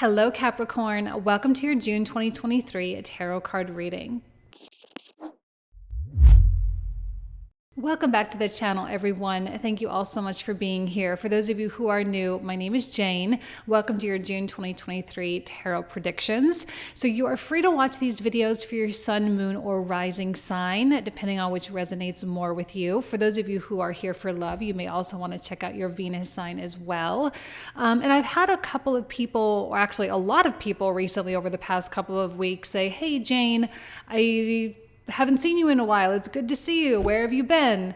Hello, Capricorn. Welcome to your June 2023 tarot card reading. Welcome back to the channel, everyone. Thank you all so much for being here. For those of you who are new, my name is Jane. Welcome to your June 2023 tarot predictions. So you are free to watch these videos for your sun, moon, or rising sign, depending on which resonates more with you. For those of you who are here for love, you may also want to check out your Venus sign as well. And I've had a couple of people, or actually a lot of people recently over the past couple of weeks say, hey, Jane, I haven't seen you in a while. It's good to see you. Where have you been?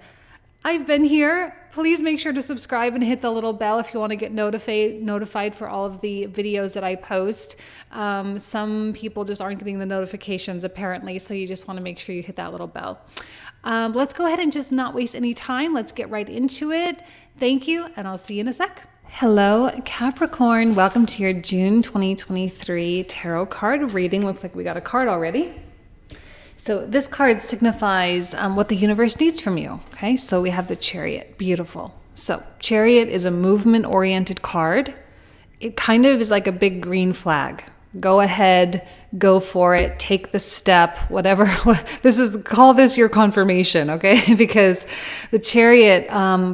I've been here. Please make sure to subscribe and hit the little bell if you want to get notified for all of the videos that I post. Some people just aren't getting the notifications apparently, so you just want to make sure you hit that little bell. Let's go ahead and just not waste any time. Let's get right into it. Thank you, and I'll see you in a sec. Hello, Capricorn. Welcome to your June 2023 tarot card reading. Looks like we got a card already. So this card signifies what the universe needs from you. Okay, so we have the Chariot. Beautiful. So Chariot is a movement-oriented card. It kind of is like a big green flag. Go ahead, go for it, take the step, whatever. Call this your confirmation, okay? Because the Chariot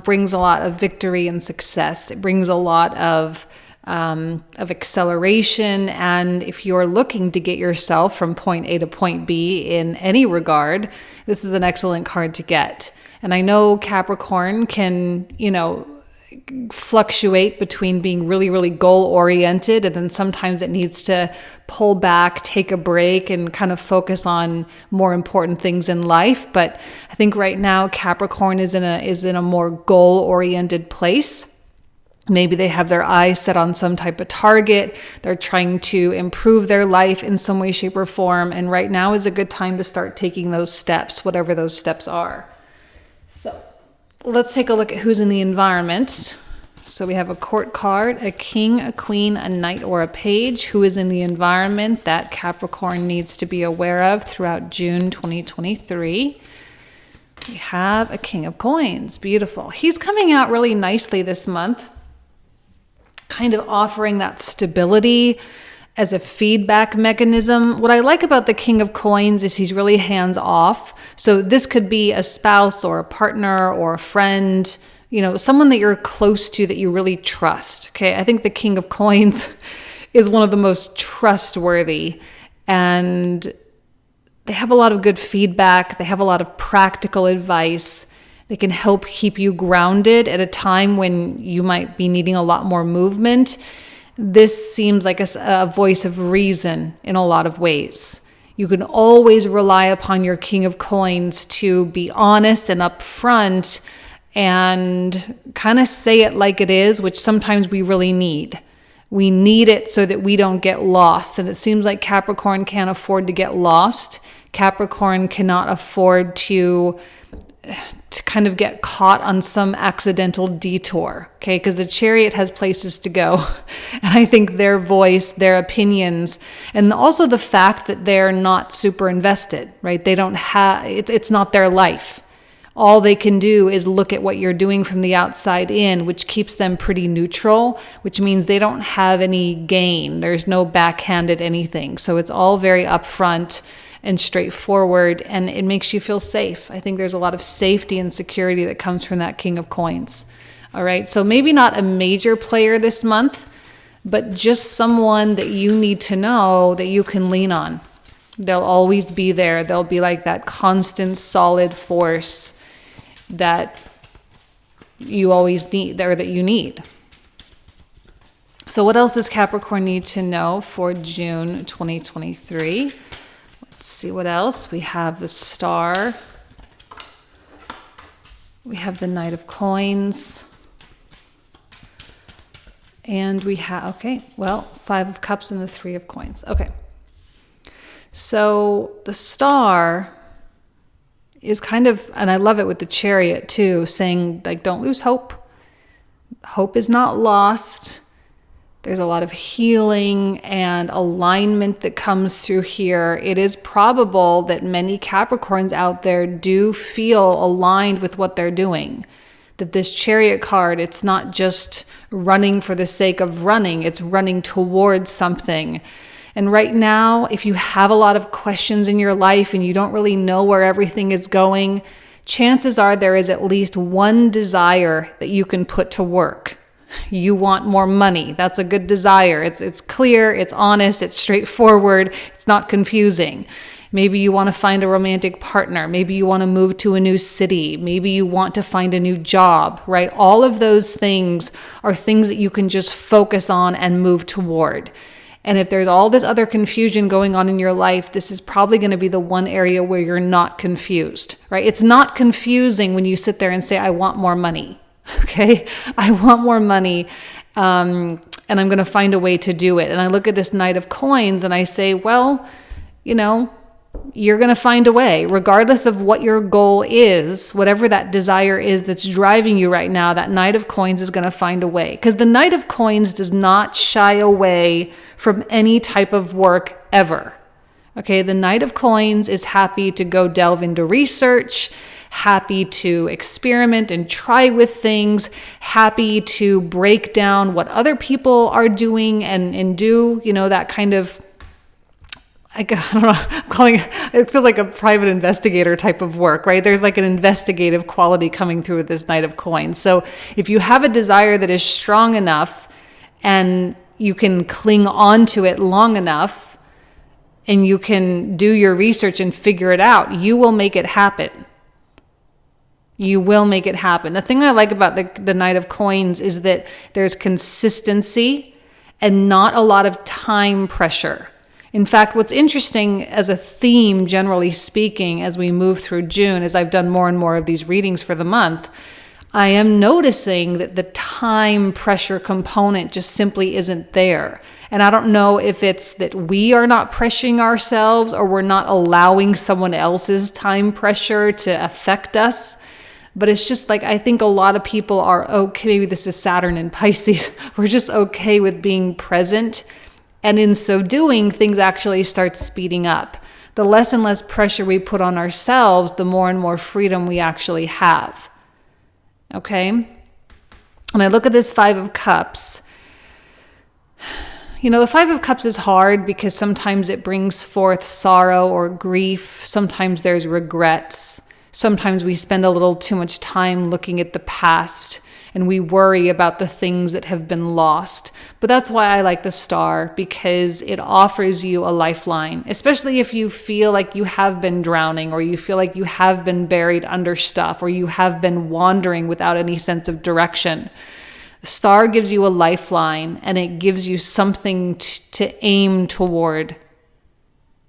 brings a lot of victory and success. It brings a lot of acceleration, and if you're looking to get yourself from point A to point B in any regard, this is an excellent card to get. And I know Capricorn can, fluctuate between being really, really goal-oriented, and then sometimes it needs to pull back, take a break, and kind of focus on more important things in life. But I think right now Capricorn is in a more goal-oriented place. Maybe they have their eyes set on some type of target. They're trying to improve their life in some way, shape, or form. And right now is a good time to start taking those steps, whatever those steps are. So let's take a look at who's in the environment. So we have a court card, a king, a queen, a knight, or a page. Who is in the environment that Capricorn needs to be aware of throughout June 2023? We have a king of coins. Beautiful. He's coming out really nicely this month, kind of offering that stability as a feedback mechanism. What I like about the King of Coins is he's really hands off. So this could be a spouse or a partner or a friend, someone that you're close to that you really trust. Okay. I think the King of Coins is one of the most trustworthy, and they have a lot of good feedback. They have a lot of practical advice. They can help keep you grounded at a time when you might be needing a lot more movement. This seems like a voice of reason in a lot of ways. You can always rely upon your King of Coins to be honest and upfront and kind of say it like it is, which sometimes we really need. We need it so that we don't get lost. And it seems like Capricorn can't afford to get lost. Capricorn cannot afford to kind of get caught on some accidental detour, okay? Because the Chariot has places to go. And I think their voice, their opinions, and also the fact that they're not super invested, right? They don't have, it's not their life. All they can do is look at what you're doing from the outside in, which keeps them pretty neutral, which means they don't have any gain. There's no backhanded anything. So it's all very upfront and straightforward, and it makes you feel safe. I think there's a lot of safety and security that comes from that King of Coins. All right, so maybe not a major player this month, but just someone that you need to know that you can lean on. They'll always be there. They'll be like that constant, solid force that you always need, or that you need. So what else does Capricorn need to know for June 2023? Let's see what else. We have the Star. We have the Knight of Coins. And we have, Five of Cups and the Three of Coins. Okay. So the Star is kind of, and I love it with the Chariot too, saying like, don't lose hope. Hope is not lost. There's a lot of healing and alignment that comes through here. It is probable that many Capricorns out there do feel aligned with what they're doing. that this Chariot card, it's not just running for the sake of running, it's running towards something. And right now, if you have a lot of questions in your life and you don't really know where everything is going, chances are there is at least one desire that you can put to work. You want more money. That's a good desire. It's clear, it's honest, it's straightforward, it's not confusing. Maybe you want to find a romantic partner. Maybe you want to move to a new city. Maybe you want to find a new job, right? All of those things are things that you can just focus on and move toward. And if there's all this other confusion going on in your life, this is probably going to be the one area where you're not confused, right? It's not confusing when you sit there and say, I want more money, okay? I want more money, and I'm going to find a way to do it. And I look at this Knight of Coins and I say, well, you're going to find a way, regardless of what your goal is, whatever that desire is that's driving you right now, that Knight of Coins is going to find a way. Because the Knight of Coins does not shy away from any type of work ever. Okay, the Knight of Coins is happy to go delve into research, happy to experiment and try with things, happy to break down what other people are doing and do, that kind of, I don't know, I'm calling it feels like a private investigator type of work, right? There's like an investigative quality coming through with this Knight of Coins. So if you have a desire that is strong enough and you can cling on to it long enough and you can do your research and figure it out, you will make it happen. You will make it happen. The thing I like about the Knight of Coins is that there's consistency and not a lot of time pressure. In fact, what's interesting as a theme, generally speaking, as we move through June, as I've done more and more of these readings for the month, I am noticing that the time pressure component just simply isn't there. And I don't know if it's that we are not pressuring ourselves or we're not allowing someone else's time pressure to affect us. But it's just like, I think a lot of people are okay. Maybe this is Saturn and Pisces. We're just okay with being present. And in so doing, things actually start speeding up. The less and less pressure we put on ourselves, the more and more freedom we actually have. Okay? And I look at this Five of Cups. The Five of Cups is hard because sometimes it brings forth sorrow or grief. Sometimes there's regrets. Sometimes we spend a little too much time looking at the past and we worry about the things that have been lost. But that's why I like the Star, because it offers you a lifeline, especially if you feel like you have been drowning or you feel like you have been buried under stuff or you have been wandering without any sense of direction. The Star gives you a lifeline and it gives you something to aim toward.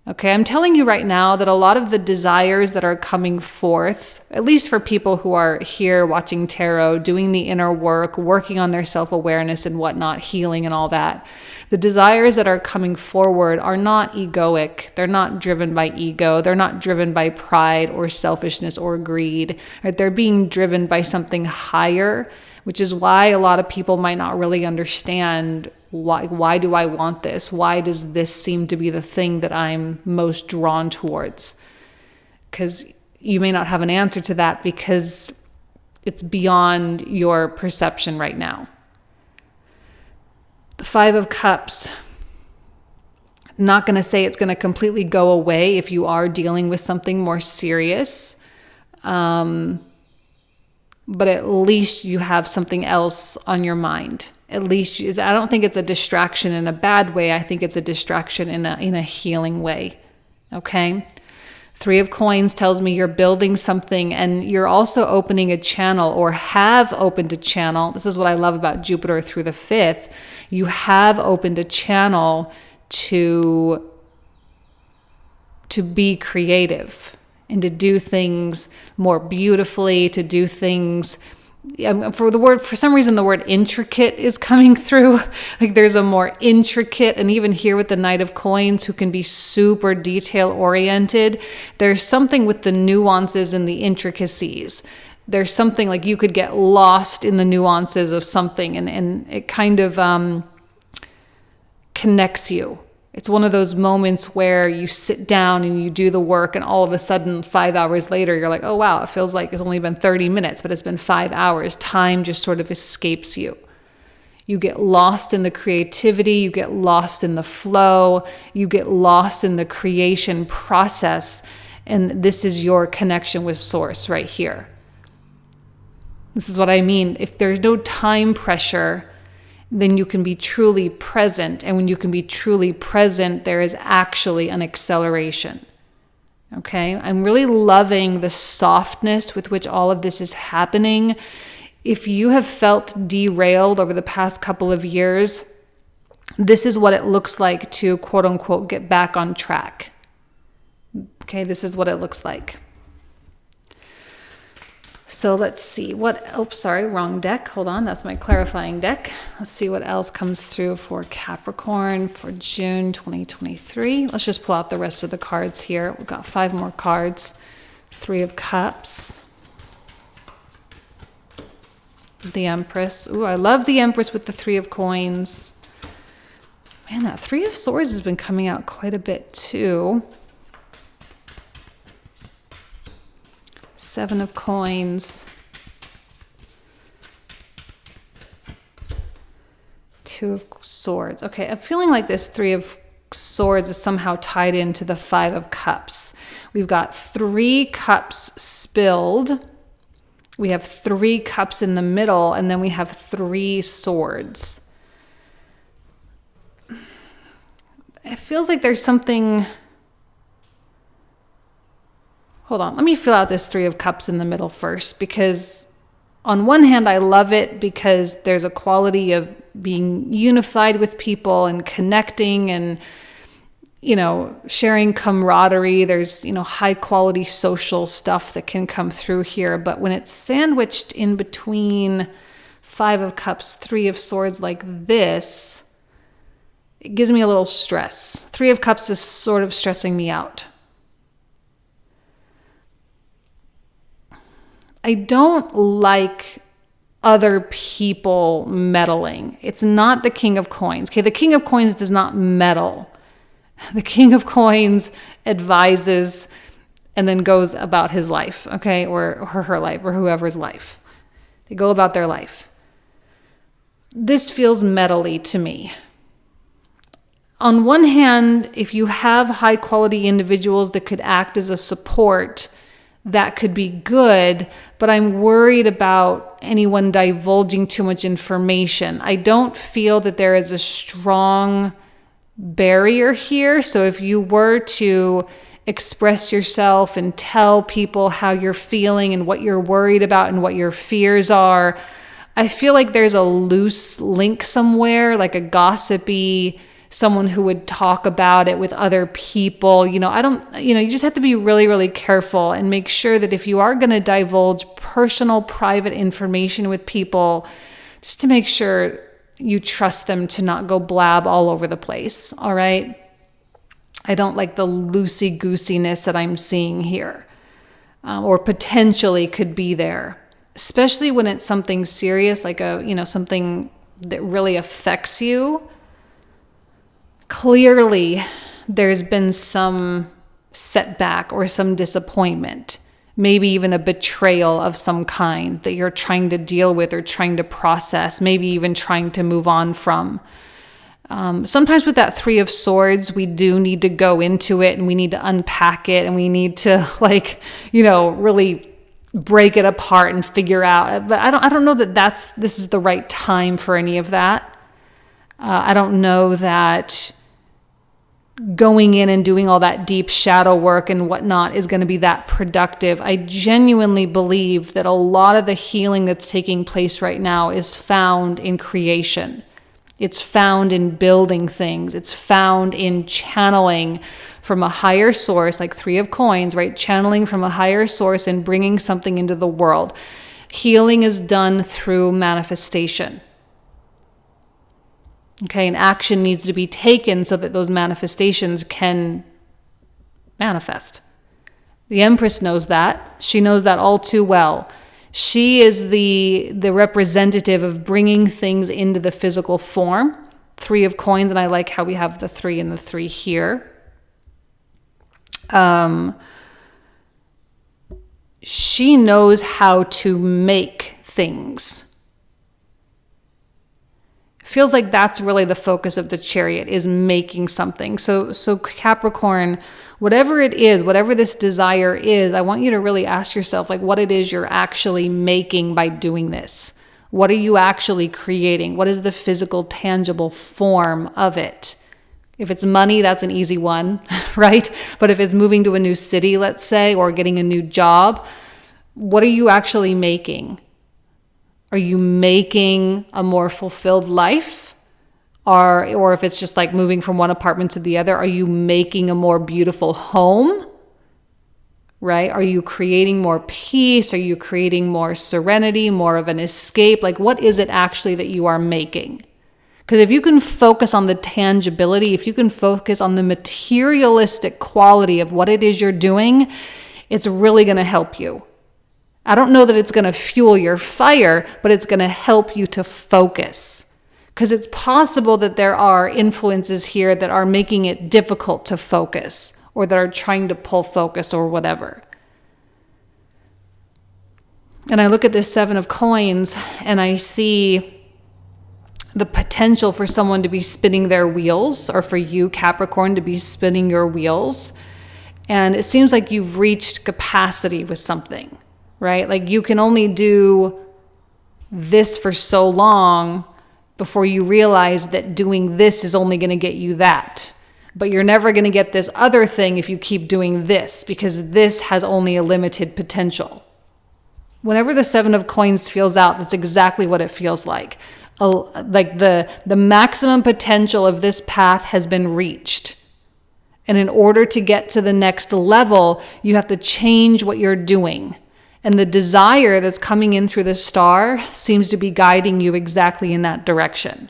Okay, I'm telling you right now that a lot of the desires that are coming forth, at least for people who are here watching tarot, doing the inner work, working on their self-awareness and whatnot, healing and all that, the desires that are coming forward are not egoic. They're not driven by ego. They're not driven by pride or selfishness or greed. Right? They're being driven by something higher, which is why a lot of people might not really understand why do I want this? Why does this seem to be the thing that I'm most drawn towards? Because you may not have an answer to that because it's beyond your perception right now. The Five of Cups, not going to say it's going to completely go away if you are dealing with something more serious. But at least you have something else on your mind. At least I don't think it's a distraction in a bad way. I think it's a distraction in a healing way. Okay? Three of Coins tells me you're building something and you're also opening a channel or have opened a channel. This is what I love about Jupiter through the 5th. You have opened a channel to be creative and to do things more beautifully, to do things. For some reason, the word intricate is coming through. Like there's a more intricate, and even here with the Knight of Coins, who can be super detail oriented, there's something with the nuances and the intricacies. There's something like you could get lost in the nuances of something, and it kind of connects you. It's one of those moments where you sit down and you do the work, and all of a sudden 5 hours later, you're like, oh wow, it feels like it's only been 30 minutes, but it's been 5 hours. Time just sort of escapes you. You get lost in the creativity, you get lost in the flow, you get lost in the creation process. And this is your connection with Source right here. This is what I mean. If there's no time pressure, then you can be truly present. And when you can be truly present, there is actually an acceleration. Okay? I'm really loving the softness with which all of this is happening. If you have felt derailed over the past couple of years, this is what it looks like to quote unquote get back on track. Okay, this is what it looks like. So let's see wrong deck. Hold on, that's my clarifying deck. Let's see what else comes through for Capricorn for June 2023. Let's just pull out the rest of the cards here. We've got 5 more cards. 3 of Cups. The Empress. Ooh, I love the Empress with the 3 of Coins. Man, that 3 of Swords has been coming out quite a bit too. 7 of Coins. 2 of Swords. Okay, I'm feeling like this 3 of Swords is somehow tied into the 5 of Cups. We've got 3 cups spilled. We have 3 cups in the middle, and then we have 3 swords. It feels like there's something... Hold on, let me fill out this 3 of Cups in the middle first, because on one hand, I love it because there's a quality of being unified with people and connecting and, you know, sharing camaraderie. There's, you know, high quality social stuff that can come through here. But when it's sandwiched in between 5 of Cups, 3 of Swords like this, it gives me a little stress. 3 of Cups is sort of stressing me out. I don't like other people meddling. It's not the King of Coins. Okay, the King of Coins does not meddle. The King of Coins advises and then goes about his life, okay, or her life, or whoever's life. They go about their life. This feels meddly to me. On one hand, if you have high quality individuals that could act as a support, that could be good, but I'm worried about anyone divulging too much information. I don't feel that there is a strong barrier here. So if you were to express yourself and tell people how you're feeling and what you're worried about and what your fears are, I feel like there's a loose link somewhere, like a gossipy someone who would talk about it with other people. You just have to be really, really careful and make sure that if you are going to divulge personal, private information with people, just to make sure you trust them to not go blab all over the place. All right. I don't like the loosey-goosiness that I'm seeing here, or potentially could be there, especially when it's something serious, like something that really affects you. Clearly, there's been some setback or some disappointment, maybe even a betrayal of some kind that you're trying to deal with or trying to process, maybe even trying to move on from. Sometimes with that 3 of Swords, we do need to go into it and we need to unpack it and we need to really break it apart and figure out. But I don't know that this is the right time for any of that. I don't know that going in and doing all that deep shadow work and whatnot is going to be that productive. I genuinely believe that a lot of the healing that's taking place right now is found in creation. It's found in building things. It's found in channeling from a higher source, like 3 of Coins, right? Channeling from a higher source and bringing something into the world. Healing is done through manifestation. Okay, and action needs to be taken so that those manifestations can manifest. The Empress knows that. She knows that all too well. She is the representative of bringing things into the physical form. Three of Coins, and I like how we have the 3 and the 3 here. She knows how to make things. Feels like that's really the focus of the Chariot, is making something. So Capricorn, whatever it is, whatever this desire is, I want you to really ask yourself, like, what it is you're actually making by doing this. What are you actually creating? What is the physical, tangible form of it? If it's money, that's an easy one, right? But if it's moving to a new city, let's say, or getting a new job, what are you actually making? Are you making a more fulfilled life? Or if it's just like moving from one apartment to the other, are you making a more beautiful home? Right? Are you creating more peace? Are you creating more serenity, more of an escape? Like, what is it actually that you are making? Because if you can focus on the tangibility, if you can focus on the materialistic quality of what it is you're doing, it's really going to help you. I don't know that it's going to fuel your fire, but it's going to help you to focus. Because it's possible that there are influences here that are making it difficult to focus, or that are trying to pull focus or whatever. And I look at this 7 of Coins and I see the potential for someone to be spinning their wheels, or for you, Capricorn, to be spinning your wheels. And it seems like you've reached capacity with something, right? Like, you can only do this for so long before you realize that doing this is only going to get you that. But you're never going to get this other thing if you keep doing this, because this has only a limited potential. Whenever the 7 of Coins feels out, that's exactly what it feels like. Like the maximum potential of this path has been reached. And in order to get to the next level, you have to change what you're doing. And the desire that's coming in through the star seems to be guiding you exactly in that direction.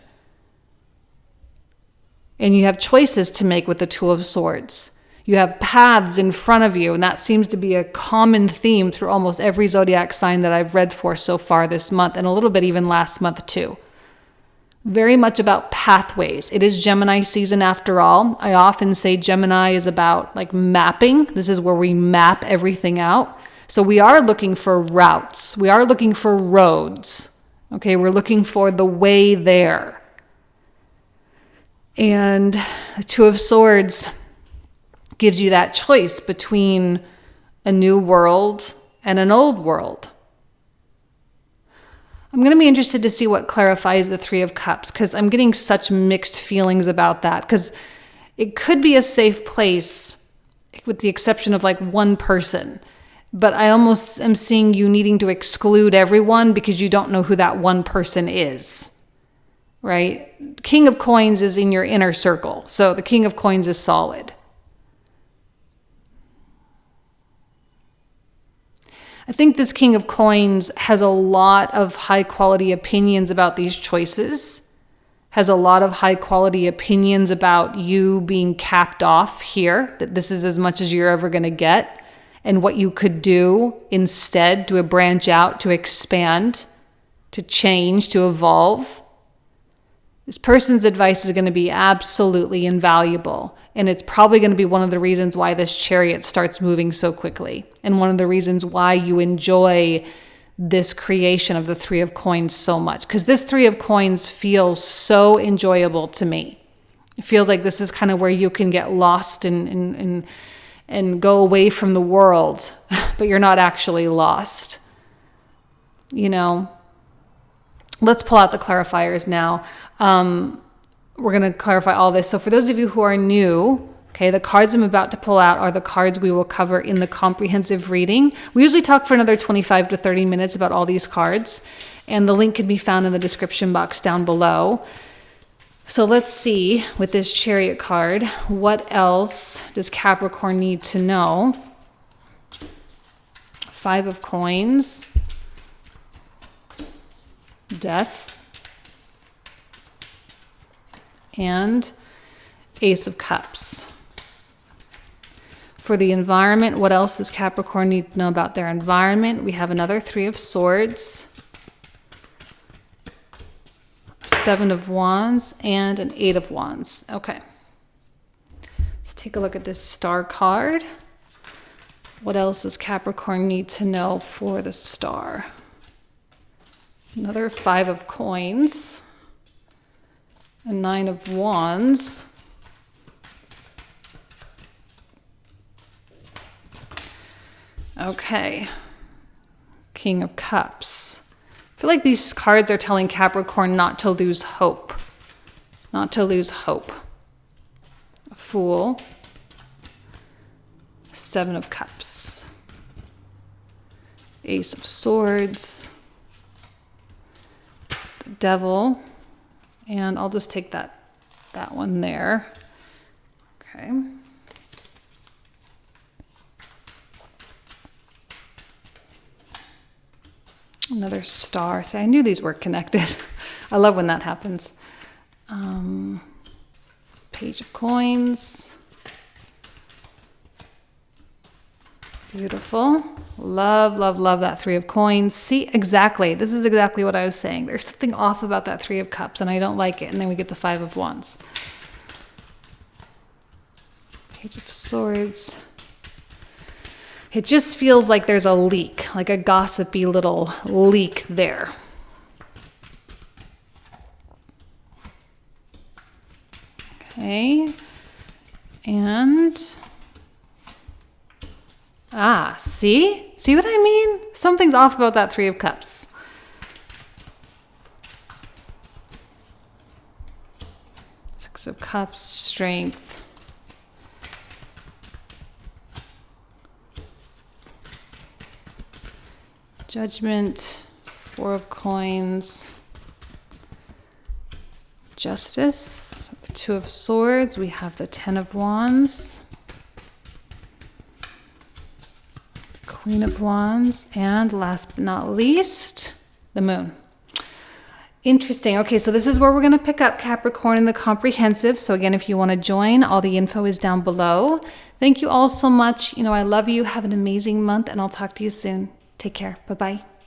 And you have choices to make with the 2 of Swords. You have paths in front of you, and that seems to be a common theme through almost every zodiac sign that I've read for so far this month, and a little bit even last month too. Very much about pathways. It is Gemini season after all. I often say Gemini is about like mapping. This is where we map everything out. So we are looking for routes. We are looking for roads. Okay, we're looking for the way there. And the 2 of Swords gives you that choice between a new world and an old world. I'm going to be interested to see what clarifies the 3 of Cups, because I'm getting such mixed feelings about that, because it could be a safe place with the exception of like one person. But I almost am seeing you needing to exclude everyone because you don't know who that one person is. Right? King of Coins is in your inner circle. So the King of Coins is solid. I think this King of Coins has a lot of high quality opinions about these choices, has a lot of high quality opinions about you being capped off here, that this is as much as you're ever going to get, and what you could do instead to branch out, to expand, to change, to evolve. This person's advice is going to be absolutely invaluable. And it's probably going to be one of the reasons why this Chariot starts moving so quickly. And one of the reasons why you enjoy this creation of the 3 of Coins so much. Because this 3 of Coins feels so enjoyable to me. It feels like this is kind of where you can get lost and go away from the world, but you're not actually lost. You know? Let's pull out the clarifiers now. We're going to clarify all this. So for those of you who are new, okay, the cards I'm about to pull out are the cards we will cover in the comprehensive reading. We usually talk for another 25 to 30 minutes about all these cards, and the link can be found in the description box down below. So let's see, with this Chariot card, what else does Capricorn need to know? 5 of Coins, Death, and Ace of Cups. For the environment, what else does Capricorn need to know about their environment? We have another 3 of Swords, Seven of Wands, and an Eight of Wands. Okay. Let's take a look at this Star card. What else does Capricorn need to know for the Star? Another Five of Coins. A Nine of Wands. Okay. King of Cups. I feel like these cards are telling Capricorn not to lose hope. Not to lose hope. A Fool. Seven of Cups. Ace of Swords. The Devil. And I'll just take that one there. Okay. Another Star. See, I knew these were connected. I love when that happens. Page of Coins. Beautiful. Love, love, love that Three of Coins. See, exactly. This is exactly what I was saying. There's something off about that Three of Cups, and I don't like it. And then we get the Five of Wands. Page of Swords. It just feels like there's a leak, like a gossipy little leak there. Okay. And... see? See what I mean? Something's off about that Three of Cups. Six of Cups, Strength. Judgment, Four of Coins. Justice, Two of Swords. We have the Ten of Wands. Queen of Wands, and last but not least, the Moon. Interesting. Okay, so this is where we're going to pick up Capricorn in the comprehensive. So again, if you want to join, all the info is down below. Thank you all so much. I love you. Have an amazing month, and I'll talk to you soon. Take care. Bye-bye.